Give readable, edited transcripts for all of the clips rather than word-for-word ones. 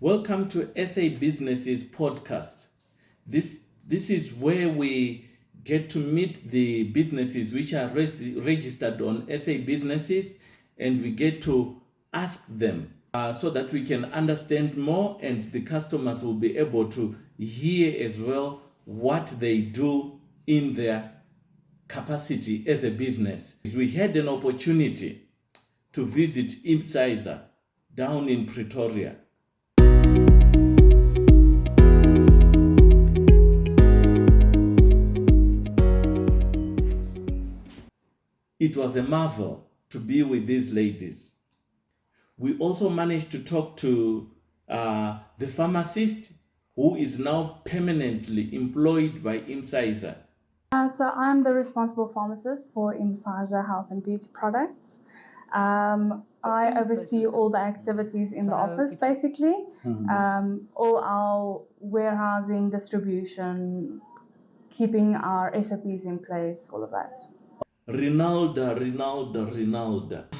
Welcome to SA Businesses podcast. This is where we get to meet the businesses which are registered on SA Businesses, and we get to ask them so that we can understand more, and the customers will be able to hear as well what they do in their capacity as a business. We had an opportunity to visit Imsyser down in Pretoria. It was a marvel to be with these ladies. We also managed to talk to the pharmacist who is now permanently employed by Imsyser. So I'm the responsible pharmacist for Imsyser Health and Beauty Products. I oversee all the activities in the office, basically. All our warehousing, distribution, keeping our SOPs in place, all of that. Rinalda.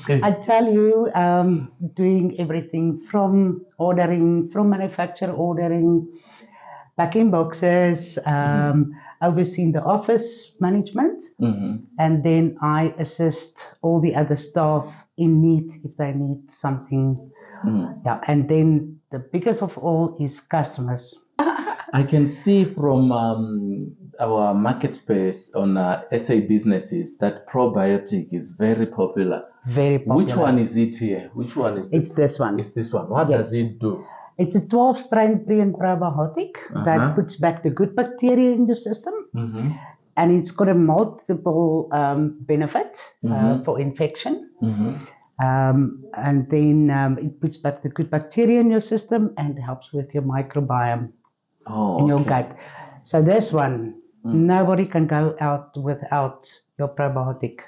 I tell you, doing everything from ordering, from manufacturer ordering, packing boxes, overseeing the office management, and then I assist all the other staff in need if they need something. Yeah, and then the biggest of all is customers. I can see from our market space on SA Businesses that probiotic is very popular. Very popular. Which one is it here? Which one is It's this one. It's this one. What does it do? It's a 12-strain pre and probiotic that puts back the good bacteria in your system. And it's got a multiple benefit for infection. And then it puts back the good bacteria in your system and helps with your microbiome in your gut. So this one, nobody can go out without your probiotic.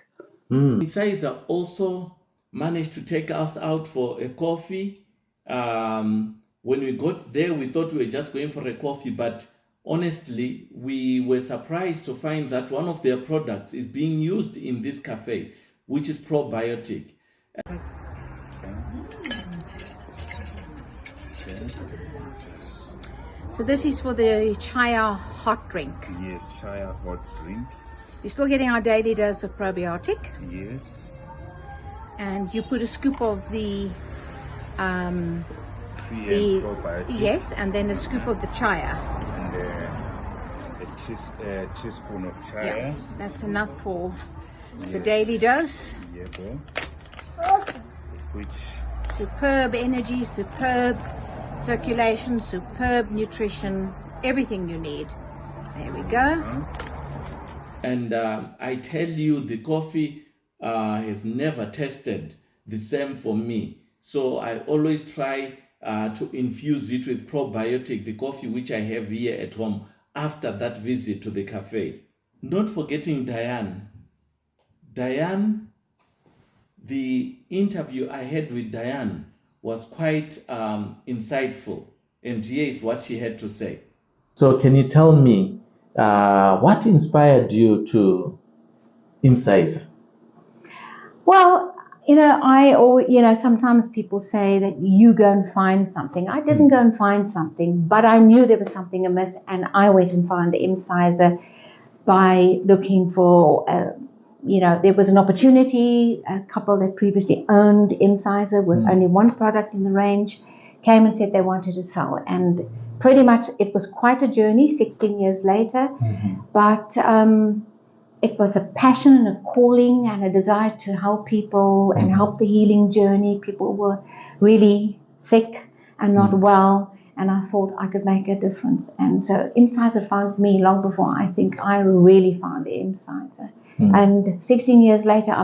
Imsyser also managed to take us out for a coffee. When we got there, we thought we were just going for a coffee, but honestly, we were surprised to find that one of their products is being used in this cafe, which is probiotic. So this is for the Chaya hot drink. Yes, Chaya hot drink. You're still getting our daily dose of probiotic. Yes. And you put a scoop of the Free and probiotic. yes, and then a scoop of the Chaya. And a teaspoon of Chaya. Yeah, that's enough for the Yes. daily dose. Yeah, bro. Which Superb energy, superb circulation, superb nutrition, everything you need. There we go. And I tell you, the coffee has never tasted the same for me. So I always try to infuse it with probiotic, the coffee which I have here at home after that visit to the cafe. Not forgetting Diane. Diane, the interview I had with Diane was quite insightful, and here is what she had to say. So can you tell me what inspired you to Imsyser? Well, I always, sometimes people say that you go and find something. I didn't go and find something, but I knew there was something amiss, and I went and found Imsyser by looking for, there was an opportunity. A couple that previously owned Imsyser with only one product in the range came and said they wanted to sell. And pretty much it was quite a journey 16 years later, but it was a passion and a calling and a desire to help people and help the healing journey. People were really sick and not well, and I thought I could make a difference. And so Imsyser found me long before I think I really found Imsyser. And 16 years later,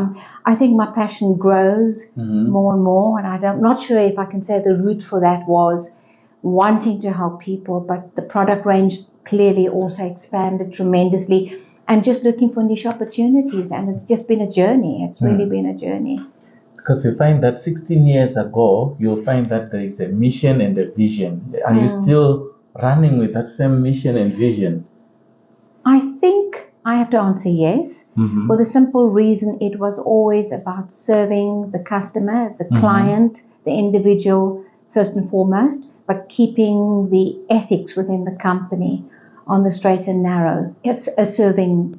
I think my passion grows more and more, and I'm not sure if I can say the root for that was wanting to help people, but the product range clearly also expanded tremendously. And just looking for niche opportunities, and it's just been a journey. It's really been a journey. Because you find that 16 years ago, you'll find that there is a mission and a vision. Are you still running with that same mission and vision? I think I have to answer yes, for the simple reason it was always about serving the customer, the client, the individual first and foremost, but keeping the ethics within the company on the straight and narrow. It's a serving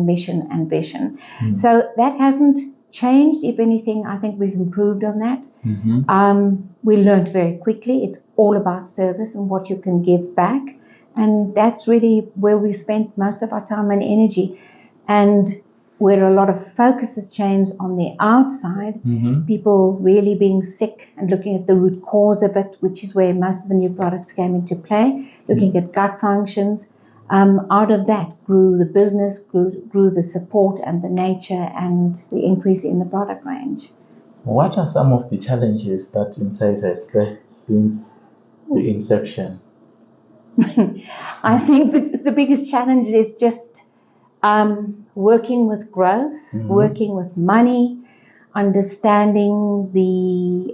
mission and vision. So that hasn't changed. If anything, I think we've improved on that. We learned very quickly. It's all about service and what you can give back. And that's really where we spent most of our time and energy. And where a lot of focus has changed on the outside, people really being sick and looking at the root cause of it, which is where most of the new products came into play, looking at gut functions. Out of that grew the business, grew the support and the nature and the increase in the product range. What are some of the challenges that Imsyser has faced since the inception? I think the biggest challenge is just working with growth, working with money, understanding the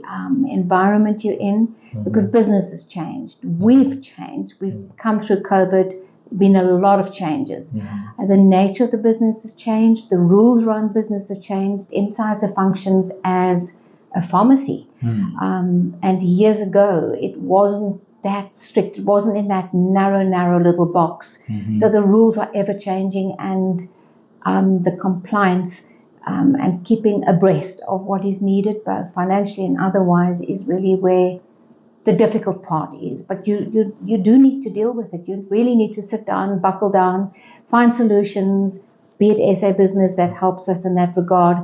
environment you're in, because business has changed. We've changed. We've come through COVID, been a lot of changes. And the nature of the business has changed. The rules around business have changed. Imsyser functions as a pharmacy. And years ago, it wasn't that strict. It wasn't in that narrow little box. So the rules are ever changing, and the compliance and keeping abreast of what is needed, both financially and otherwise, is really where the difficult part is. But you do need to deal with it. You really need to sit down, buckle down, find solutions, be it SA Business that helps us in that regard,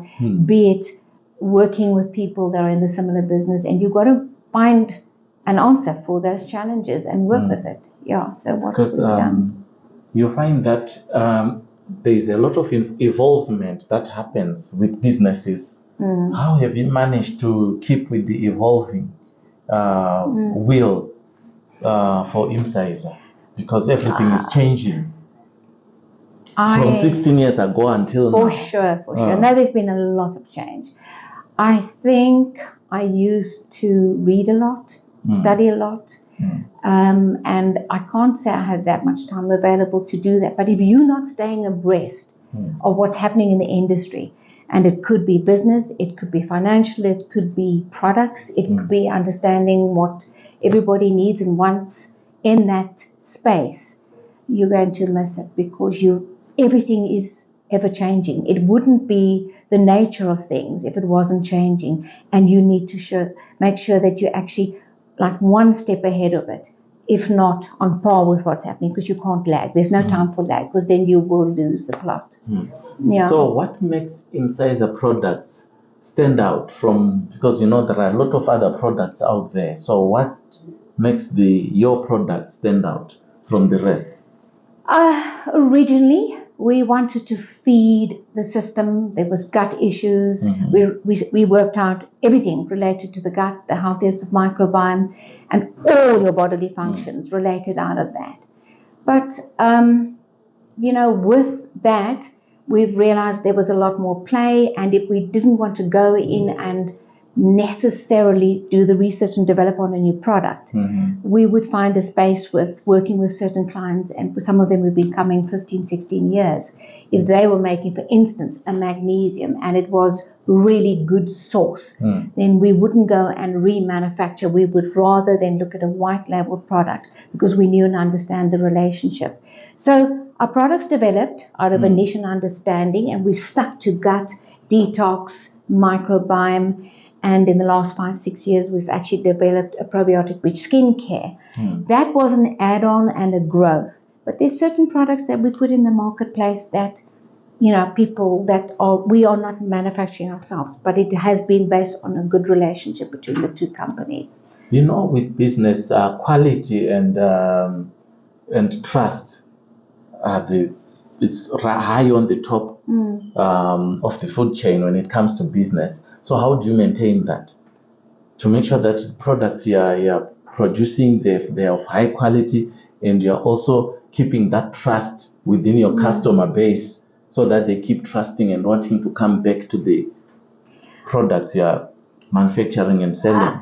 be it working with people that are in the similar business, and you've got to find an answer for those challenges and work with it. Yeah, so what have we done? You find that there is a lot of evolvement that happens with businesses. How have you managed to keep with the evolving will for Imsyser? Because everything is changing from 16 years ago until now. For sure. No, there's been a lot of change. I think I used to read a lot, study a lot, and I can't say I had that much time available to do that. But if you're not staying abreast of what's happening in the industry, and it could be business, it could be financial, it could be products, it could be understanding what everybody needs and wants in that space, you're going to miss it, because everything is ever changing. It wouldn't be the nature of things if it wasn't changing, and you need to make sure that you're actually like one step ahead of it, if not on par with what's happening, because you can't lag. There's no time for lag, because then you will lose the plot. Yeah. So what makes Imsyser products stand out from, because there are a lot of other products out there, so what makes your product stand out from the rest? Originally, we wanted to feed the system. There was gut issues. We worked out everything related to the gut, the healthiest of microbiome, and all your bodily functions related out of that. But, with that, we've realized there was a lot more play, and if we didn't want to go in and necessarily do the research and develop on a new product, we would find a space with working with certain clients, and for some of them we've been coming 15, 16 years. If they were making, for instance, a magnesium and it was really good source, then we wouldn't go and remanufacture. We would rather then look at a white labeled product, because we knew and understand the relationship. So our products developed out of a niche and understanding, and we've stuck to gut, detox, microbiome. And in the last 5-6 years, we've actually developed a probiotic-rich skincare. That was an add-on and a growth. But there's certain products that we put in the marketplace that, people that we are not manufacturing ourselves, but it has been based on a good relationship between the two companies. With business, quality and trust, it's high on the top of the food chain when it comes to business. So how do you maintain that, to make sure that products you're producing, they're of high quality, and you're also keeping that trust within your customer base, so that they keep trusting and wanting to come back to the products you're manufacturing and selling?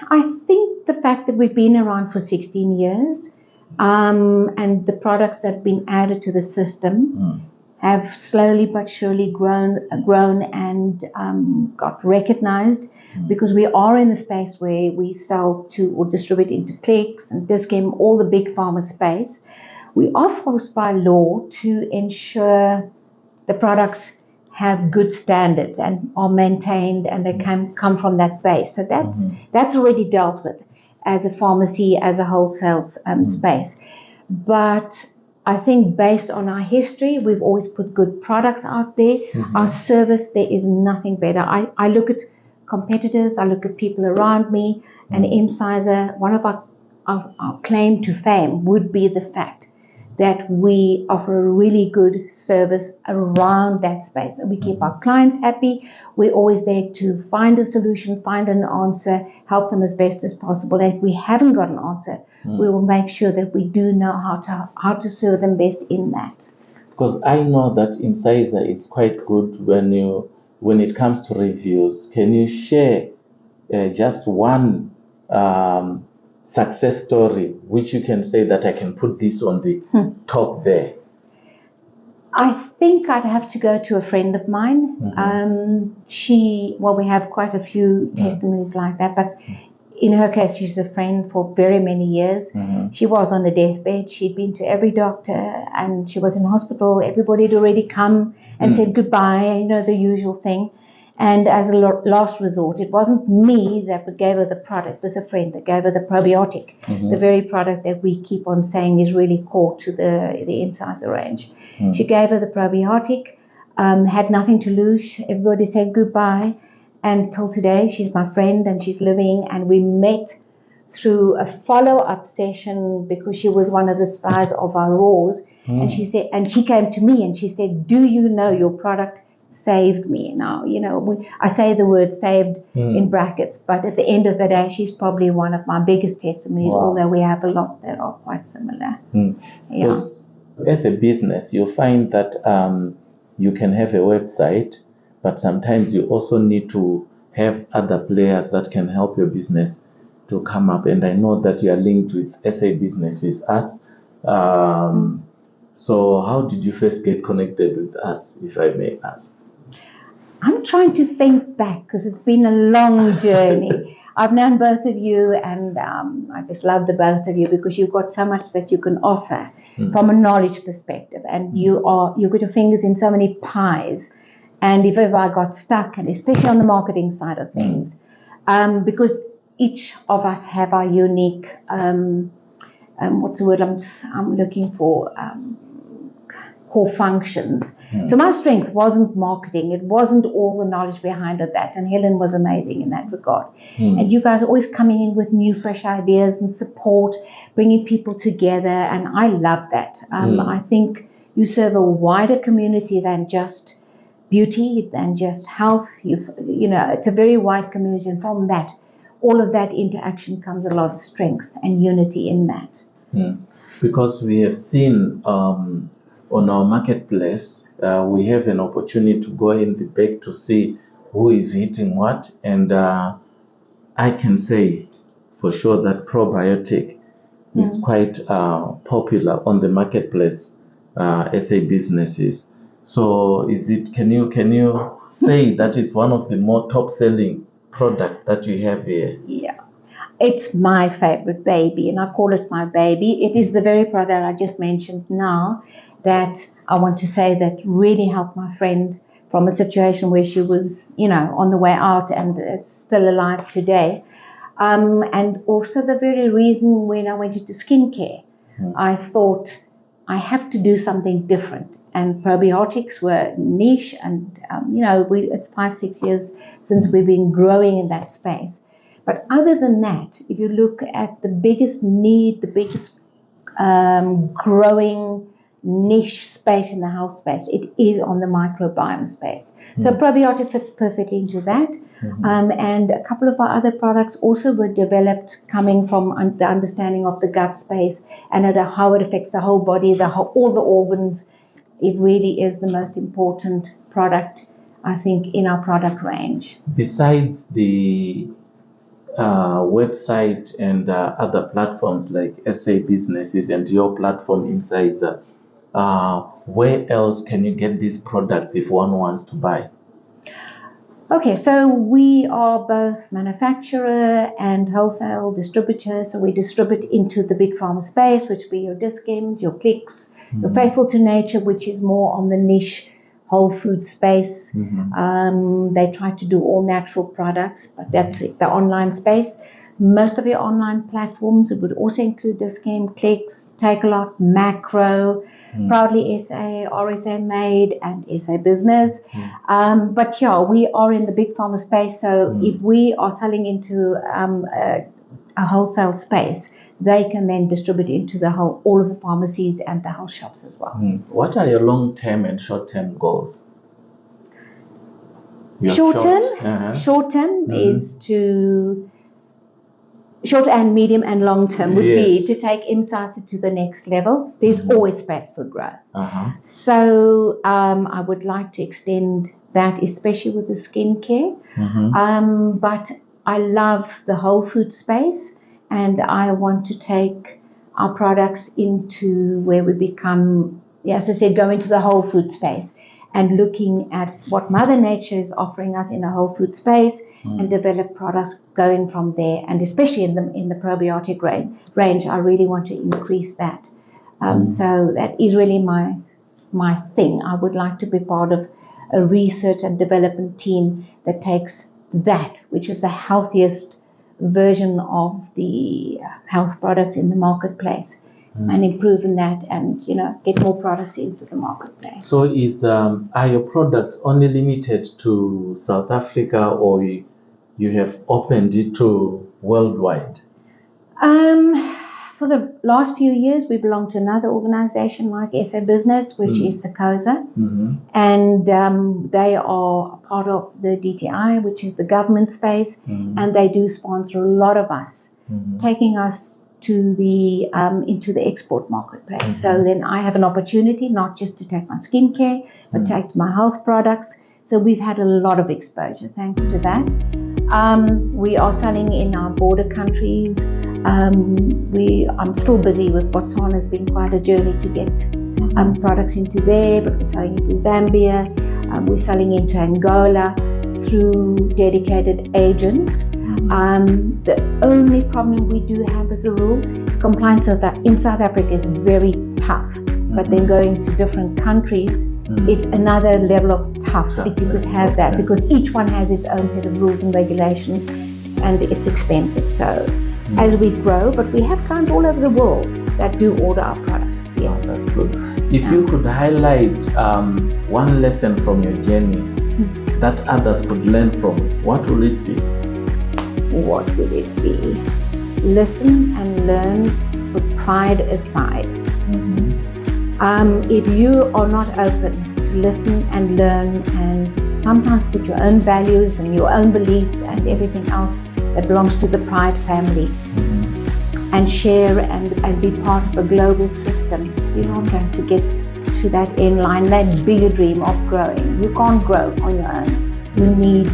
I think the fact that we've been around for 16 years and the products that have been added to the system have slowly but surely grown and got recognized, because we are in a space where we sell to or distribute into clicks and Discount, all the big pharma space. We are forced by law to ensure the products have good standards and are maintained, and they can come from that base. So that's already dealt with as a pharmacy, as a wholesale space. But I think based on our history, we've always put good products out there. Our service, there is nothing better. I look at competitors, I look at people around me, and Imsyser, one of our claim to fame would be the fact that we offer a really good service around that space. And we keep our clients happy. We're always there to find a solution, find an answer, help them as best as possible. And if we haven't got an answer, we will make sure that we do know how to serve them best in that. Because I know that Imsyser is quite good when it comes to reviews. Can you share just one success story which you can say that I can put this on the top there? I think I'd have to go to a friend of mine. We have quite a few testimonies like that, but in her case, she's a friend for very many years. She was on the deathbed. She'd been to every doctor, and she was in hospital. Everybody had already come and said goodbye, the usual thing. And as a last resort, it wasn't me that gave her the product. It was a friend that gave her the probiotic, the very product that we keep on saying is really core to the Imsyser range. She gave her the probiotic, had nothing to lose. Everybody said goodbye. And till today, she's my friend and she's living. And we met through a follow-up session because she was one of the suppliers of our raws. And she said, and she came to me and she said, "Do you know your product saved me?" Now, I say the word saved in brackets, but at the end of the day, she's probably one of my biggest testimonies, although we have a lot that are quite similar. Because as a business, you find that you can have a website, but sometimes you also need to have other players that can help your business to come up. And I know that you are linked with SA Businesses Us. So how did you first get connected with us, if I may ask? I'm trying to think back because it's been a long journey. I've known both of you, and I just love the both of you because you've got so much that you can offer from a knowledge perspective, and you've got your fingers in so many pies. And if ever I got stuck, and especially on the marketing side of things, because each of us have our unique, what's the word I'm looking for, core functions. So my strength wasn't marketing. It wasn't all the knowledge behind of that. And Helen was amazing in that regard. And you guys are always coming in with new, fresh ideas and support, bringing people together. And I love that. I think you serve a wider community than just beauty, than just health. It's a very wide community. And from that, all of that interaction comes a lot of strength and unity in that. Because we have seen on our marketplace, we have an opportunity to go in the back to see who is hitting what. And I can say for sure that probiotic is quite popular on the marketplace, SA Businesses. So can you say that is one of the more top selling product that you have here? Yeah. It's my favorite baby, and I call it my baby. It is the very product I just mentioned now that I want to say that really helped my friend from a situation where she was, on the way out and is still alive today. And also the very reason when I went into skincare, I thought I have to do something different. And probiotics were niche, and it's 5-6 years since we've been growing in that space. But other than that, if you look at the biggest need, the biggest growing niche space in the health space, it is on the microbiome space. So probiotic fits perfectly into that. And a couple of our other products also were developed coming from the understanding of the gut space and how it affects the whole body, all the organs. It really is the most important product, I think, in our product range. Besides the website and other platforms like SA Businesses and your platform Imsyser, where else can you get these products if one wants to buy? Okay, so we are both manufacturer and wholesale distributor. So we distribute into the big pharma space, which be your Dis-Chems, your Clicks, your Faithful to Nature, which is more on the niche whole food space. They try to do all natural products, but that's it, the online space. Most of your online platforms, it would also include Dis-Chem, Clicks, Takealot, Macro, Proudly SA, RSA Made, and SA Business. But yeah, we are in the big pharma space, so if we are selling into a wholesale space, they can then distribute into all of the pharmacies and the health shops as well. What are your long-term and short-term goals? Short term is to short and medium and long term would be to take Imsyser to the next level. There's always space for growth. So I would like to extend that, especially with the skincare. But I love the whole food space, and I want to take our products into where we become, as I said, go into the whole food space and looking at what Mother Nature is offering us in a whole food space and develop products going from there. And especially in the probiotic range, I really want to increase that. So that is really my thing. I would like to be part of a research and development team that takes that, which is the healthiest version of the health products in the marketplace, and improve in that, and get more products into the marketplace. So are your products only limited to South Africa, or you have opened it to worldwide? For the last few years, we belong to another organization like SA Business, which is Sakosa, and they are a part of the DTI, which is the government space, and they do sponsor a lot of us, taking us to the into the export marketplace. So then I have an opportunity not just to take my skincare, but take my health products. So we've had a lot of exposure thanks to that. We are selling in our border countries. I'm still busy with Botswana. It's been quite a journey to get products into there, but we're selling into Zambia. We're selling into Angola through dedicated agents. The only problem we do have as a rule, compliance in South Africa is very tough, but then going to different countries, it's another level of tough if you could have that, because each one has its own set of rules and regulations, and it's expensive. So as we grow, but we have clients all over the world that do order our products. Yes. Oh, that's good. If you could highlight one lesson from your journey that others could learn from, what would it be? What would it be? Listen and learn, put pride aside. If you are not open to listen and learn, and sometimes put your own values and your own beliefs and everything else that belongs to the Pride family, and share and be part of a global system, you're not going to get to that end line, that bigger dream of growing. You can't grow on your own. You need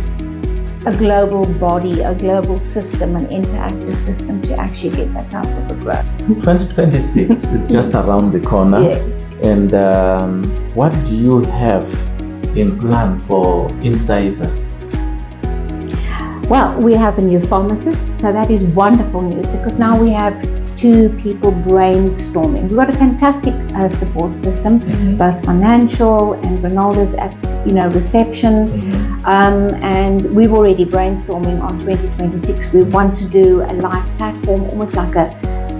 a global body, a global system, an interactive system to actually get that type of a growth. 2026 is just around the corner. Yes. And what do you have in plan for Imsyser? Well, we have a new pharmacist, so that is wonderful news, because now we have 2 people brainstorming. We've got a fantastic support system, both financial, and Ronaldo's at reception, and we've already brainstorming on 2026. We want to do a live platform, almost like a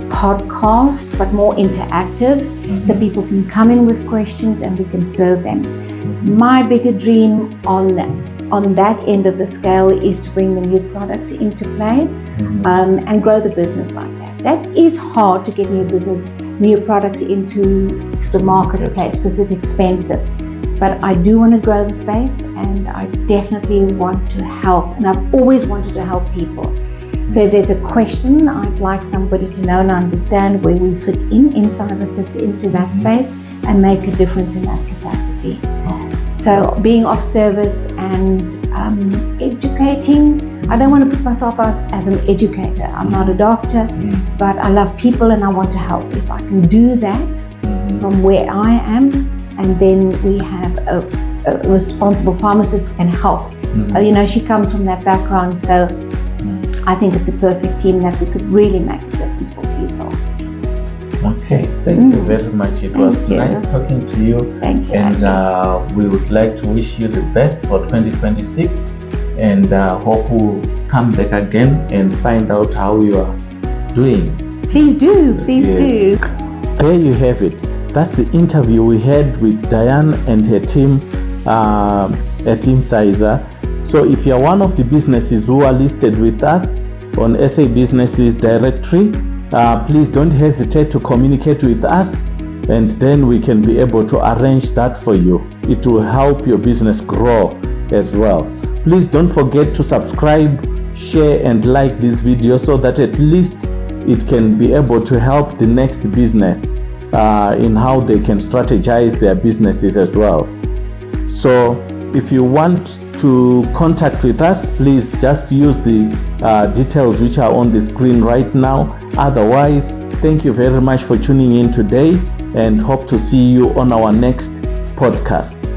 podcast, but more interactive, so people can come in with questions and we can serve them. My bigger dream on that end of the scale is to bring the new products into play, and grow the business like that. That is hard to get new products into the marketplace because it's expensive. But I do want to grow the space, and I definitely want to help, and I've always wanted to help people. So if there's a question, I'd like somebody to know and understand where we fit in. Imsyser fits into that space and make a difference in that capacity. So being of service and educating. I don't want to put myself out as an educator. I'm not a doctor, but I love people and I want to help. If I can do that, from where I am, and then we have a responsible pharmacist can help. She comes from that background, so I think it's a perfect team that we could really make a difference for people. Okay, thank you very much. It was nice talking to you. Thank you. And we would like to wish you the best for 2026, and hope we'll come back again and find out how you are doing. Please do. There you have it. That's the interview we had with Diane and her team at Imsyser. So if you're one of the businesses who are listed with us on SA Businesses Directory, please don't hesitate to communicate with us, and then we can be able to arrange that for you. It will help your business grow as well. Please don't forget to subscribe, share and like this video so that at least it can be able to help the next business in how they can strategize their businesses as well. So if you want to contact with us, please just use the details which are on the screen right now. Otherwise, thank you very much for tuning in today, and hope to see you on our next podcast.